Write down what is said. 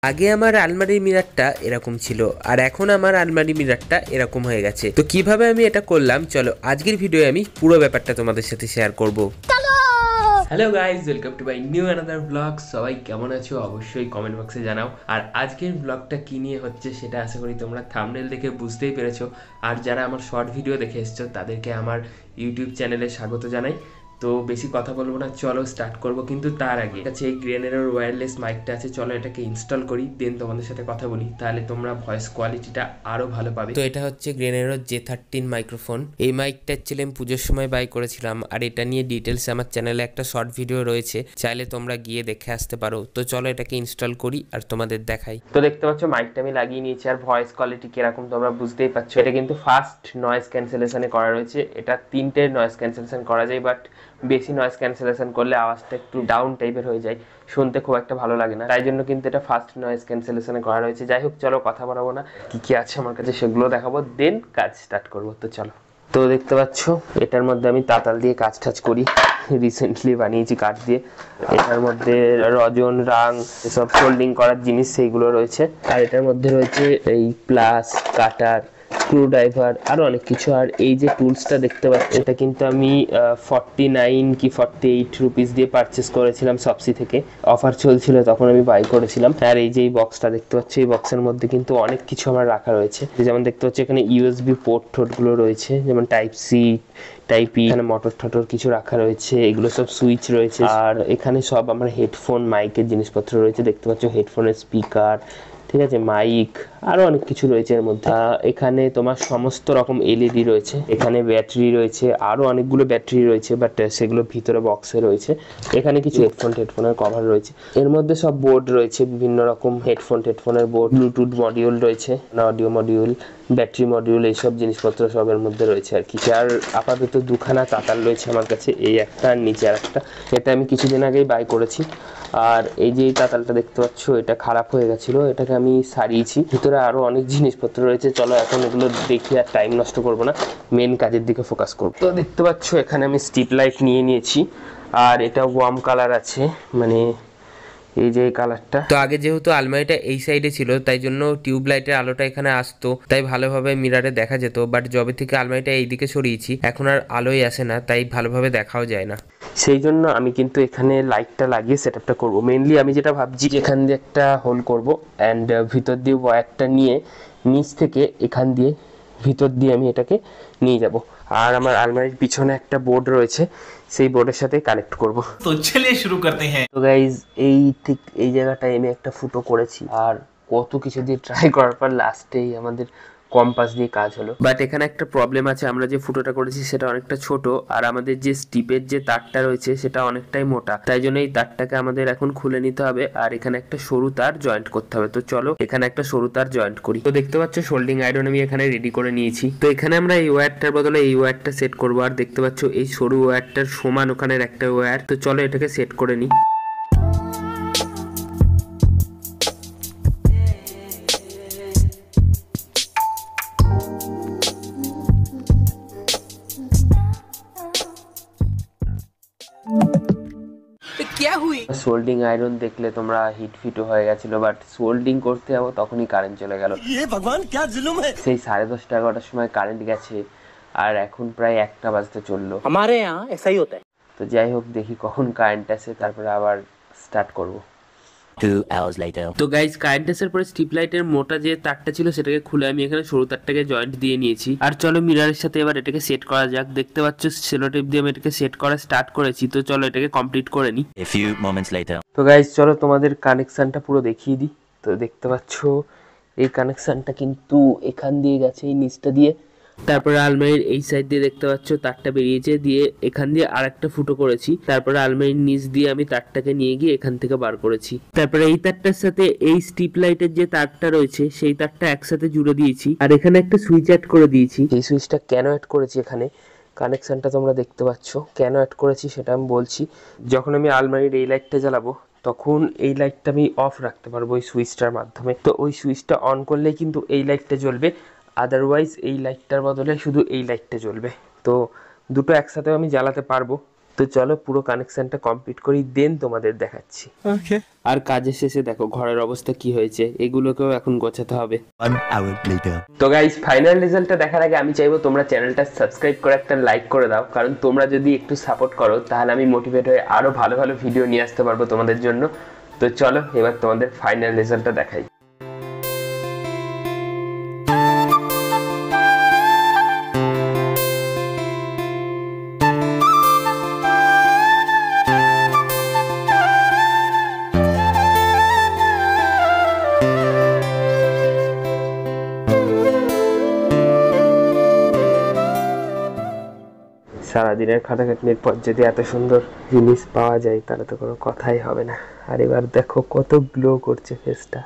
আগে আমার আলমারির মিররটা এরকম ছিল আর এখন আমার আলমারির মিররটা এরকম হয়ে গেছে। তো কিভাবে আমি এটা করলাম চলো আজকের ভিডিওয়ে আমি পুরো ব্যাপারটা তোমাদের সাথে শেয়ার করব। Hello guys, welcome to my new another blog. সবাই কেমন আছো অবশ্যই কমেন্ট বক্সে জানাও। আর আজকের ব্লগটা কী নিয়ে হচ্ছে সেটা আশা করি তোমরা থাম্বনেল দেখে বুঝতেই পেরেছো। আর যারা আমার শর্ট ভিডিও দেখে এসছো তাদেরকে আমার ইউটিউব চ্যানেলে স্বাগত জানাই। তো বেশি কথা বলবো না, চলো স্টার্ট করবো। কিন্তু তার আগে কাছে এই গ্রেনেরোর ওয়্যারলেস মাইকটা আছে, চলো এটাকে ইনস্টল করি, দেন তোমাদের সাথে কথা বলি, তাহলে তোমরা ভয়েস কোয়ালিটিটা আরো ভালো পাবে। তো এটা হচ্ছে গ্রেনেরোর J13 মাইক্রোফোন। এই মাইকটা অ্যাকচুয়ালি আমি পুজোর সময় বাই করেছিলাম, আর এটা নিয়ে ডিটেলস আমার চ্যানেলে একটা শর্ট ভিডিও রয়েছে, চাইলে তোমরা গিয়ে দেখে আসতে পারো। তো চলো এটাকে ইনস্টল করি আর তোমাদের দেখাই। তো দেখতে পাচ্ছ মাইকটা আমি লাগিয়ে নিয়েছি, আর ভয়েস কোয়ালিটি কিরকম তোমরা বুঝতেই পারছো। এটা কিন্তু ফার্স্ট নয়েজ ক্যান্সেলেশনে করা রয়েছে। এটা 3টে নয়েজ ক্যান্সেলেশন করা যায়, বাট বেশি নয়েজ ক্যান্সেলেশন করলে আওয়াজটা একটু ডাউন টাইপের হয়ে যায়, শুনতে খুব একটা ভালো লাগে না, তাই জন্য কিন্তু এটা ফার্স্ট নয়েজ ক্যান্সেলেশনে করা রয়েছে। যাই হোক, চলো কথা বাড়াবো না, কি কি আছে আমার কাছে সেগুলো দেখাবো, দেন কাজ স্টার্ট করবো। তো চলো। তো দেখতে পাচ্ছ এটার মধ্যে আমি তাতাল দিয়ে কাজ টাজ করি, রিসেন্টলি বানিয়েছি কাঠ দিয়ে। এটার মধ্যে রজন, রাং, এসব সোল্ডিং করার জিনিস সেইগুলো রয়েছে। আর এটার মধ্যে রয়েছে এই প্লাস, কাটার, স্ক্রু ড্রাইভার, আরো অনেক কিছু। আর এই যে টুলসটা দেখতে পাচ্ছ, এটা কিন্তু আমি 49 কি 48 রুপিস দিয়ে পারচেস করেছিলাম শপসি থেকে, অফার চলছিল তখন আমি বাই করেছিলাম। আর এই যে এই বক্সটা দেখতে পাচ্ছ, এই বক্সের মধ্যে কিন্তু অনেক কিছু আমার রাখা রয়েছে। যেমন দেখতে পাচ্ছ এখানে ইউএসবি পোর্ট টোট গুলো রয়েছে, যেমন টাইপ সি, টাইপ ই, এখানে মোটর ঠটর কিছু রাখা রয়েছে, এগুলো সব সুইচ রয়েছে। আর এখানে সব আমার হেডফোন, মাইকের জিনিসপত্র রয়েছে, দেখতে পাচ্ছ হেডফোনের স্পিকার, ঠিক আছে, মাইক, আরো অনেক কিছু রয়েছে এর মধ্যে। এখানে তোমার সমস্ত রকম এলইডি রয়েছে, এখানে ব্যাটারি রয়েছে, আরো অনেকগুলো ব্যাটারি রয়েছে, বাট সেগুলো ভিতরে বক্সে রয়েছে। এখানে কিছু হেডফোনের কভার রয়েছে। এর মধ্যে সব বোর্ড রয়েছে, বিভিন্ন রকম হেডফোনের বোর্ড, ব্লুটুথ মডিউল রয়েছে, অডিও মডিউল, ব্যাটারি মডিউল, এইসব জিনিসপত্র সব এর মধ্যে রয়েছে আর কি। আর আপাতত দুখানা তাতাল রয়েছে আমার কাছে, এই একটা আর নিচে আর একটা। এটা আমি কিছুদিন আগেই বাই করেছি। আর এই যে তাতালটা দেখতে পাচ্ছ, এটা খারাপ হয়ে গেছিল, এটাকে আমি সারিয়েছি। ভিতরে আরো অনেক জিনিসপত্র রয়েছে, চলো এখন এগুলো দেখি, আর টাইম নষ্ট করবো না, মেন কাজের দিকে ফোকাস করবো। তো দেখতে পাচ্ছ এখানে আমি স্ট্রিপ লাইট নিয়ে নিয়েছি, আর এটা ওয়ার্ম কালার আছে, মানে এই যে কালারটা। তো আগে যেহেতু আলমারিটা এই সাইডে ছিল, তাই জন্য টিউব লাইটের আলোটা এখানে আসতো, তাই ভালোভাবে মিরারে দেখা যেত। বাট যবে থেকে আলমারিটা এইদিকে সরিয়েছি, এখন আর আলোই আসে না, তাই ভালোভাবে দেখাও যায় না। সেই জন্য আমি কিন্তু এখানে লাইটটা লাগিয়ে সেটআপটা করব। মেইনলি আমি যেটা ভাবছি, এখান দিয়ে একটা হোল করব, অ্যান্ড ভিতর দিয়ে ওয়্যারটা নিয়ে নিচ থেকে এখান দিয়ে ভিতর দিয়ে আমি এটাকে নিয়ে যাব। আর আমার আলমারির পিছনে একটা বোর্ড রয়েছে, সেই বোর্ডের সাথে কানেক্ট করব। তো চলিয়ে শুরু করতে হ্যাঁ। তো গাইজ, এই ঠিক এই জায়গাটায় আমি একটা ফুটো করেছি, আর কত কিছু দিয়ে ট্রাই করার পর লাস্টেই আমাদের কম্পাস দিয়ে কাজ হলো। বাট এখানে একটা প্রবলেম আছে, আমরা যে ফুটোটা করেছি সেটা অনেকটা ছোট, আর আমাদের যে স্টিপের যে তারটা রয়েছে সেটা অনেকটাই মোটা, তাই জন্য এই তারটাকে আমাদের এখন খুলে নিতে হবে, আর এখানে একটা সরু তার জয়েন্ট করতে হবে। তো চলো এখানে একটা সরু তার জয়েন্ট করি। তো দেখতে পাচ্ছ সোল্ডিং আয়রন আমি এখানে রেডি করে নিয়েছি। তো এখানে আমরা এই ওয়্যারটার বদলে এই ওয়্যারটা সেট করবো, আর দেখতে পাচ্ছ এই সরু ওয়্যারটার সমান ওখানের একটা ওয়্যার। তো চলো এটাকে সেট করে নিই। সোল্ডিং আয়রন দেখলে তোমরা হিট ফিটও হয়ে গেছিল, বাট সোল্ডিং করতে যাবো তখনই কারেন্ট চলে গেল। সেই 10:30 11টার সময় কারেন্ট গেছে, আর এখন প্রায় 1টা বাজতে চললো। তো যাই হোক, দেখি কখন কারেন্ট আসে, তারপরে আবার স্টার্ট করবো। 2 hours later. তো গাইস, কারেন্ট আসার পরে স্ট্রিপ লাইটের মোটা যে তারটা ছিল সেটাকে খুলে আমি এখানে সরু তারটাকে জয়েন্ট দিয়ে নিয়েছি। আর চলো মিররের সাথে এবার এটাকে সেট করা যাক। দেখতে পাচ্ছ সেলো টেপ দিয়ে আমি এটাকে সেট করা স্টার্ট করেছি। তো চলো এটাকে কমপ্লিট করে নিই। A few moments later. তো গাইস, চলো তোমাদের কানেকশনটা পুরো দেখিয়ে দিই। তো দেখতে পাচ্ছ এই কানেকশনটা কিন্তু এখান দিয়ে গেছে, এই নিচটা দিয়ে। তারপরে আলমারির এই সাইড দিয়ে দেখতে পাচ্ছ তারটা বেরিয়েছে, দিয়ে এখান দিয়ে আরেকটা ফুটো করেছি। তারপরে আলমারির নিচ দিয়ে আমি তারটাকে নিয়ে গিয়ে এখান থেকে বার করেছি। তারপরে এই তারটার সাথে এই স্ট্রিপ লাইটের যে তারটা রয়েছে সেই তারটা একসাথে জুড়ে দিয়েছি, আর এখানে একটা সুইচ অ্যাড করে দিয়েছি। এই সুইচটা কেন অ্যাড করেছি এখানে, কানেকশনটা তোমরা দেখতে পাচ্ছ, কেন অ্যাড করেছি সেটা আমি বলছি। যখন আমি আলমারির এই লাইটটা জ্বালাবো, তখন এই লাইটটা আমি অফ রাখতে পারবো ওই সুইচটার মাধ্যমে। তো ওই সুইচটা অন করলেই কিন্তু এই লাইটটা জ্বলবে, আদারওয়াইজ এই লাইটটার বদলে শুধু এই লাইটটা জ্বলবে। তো দুটো একসাথে আমি জ্বালাতে পারবো, তো চলো পুরো কানেকশনটা কমপ্লিট করি, দেন তোমাদের দেখাচ্ছি। ওকে। আর কাজের শেষে দেখো ঘরের অবস্থা কি হয়েছে, এগুলোকেও এখন গোছাতে হবে। 1 hour later. তো গাইস, ফাইনাল রেজাল্টটা দেখার আগে আমি চাইবো তোমরা চ্যানেলটা সাবস্ক্রাইব করে একটা লাইক করে দাও, কারণ তোমরা যদি একটু সাপোর্ট করো তাহলে আমি মোটিভেট হয়ে আরো ভালো ভালো ভিডিও নিয়ে আসতে পারবো তোমাদের জন্য। তো চলো এবার তোমাদের ফাইনাল রেজাল্টটা দেখাই। সারাদিনের খাটাখাটনির পর যদি এত সুন্দর জিনিস পাওয়া যায় তাহলে তো কোনো কথাই হবে না। আর এবার দেখো কত গ্লো করছে ফেসটা।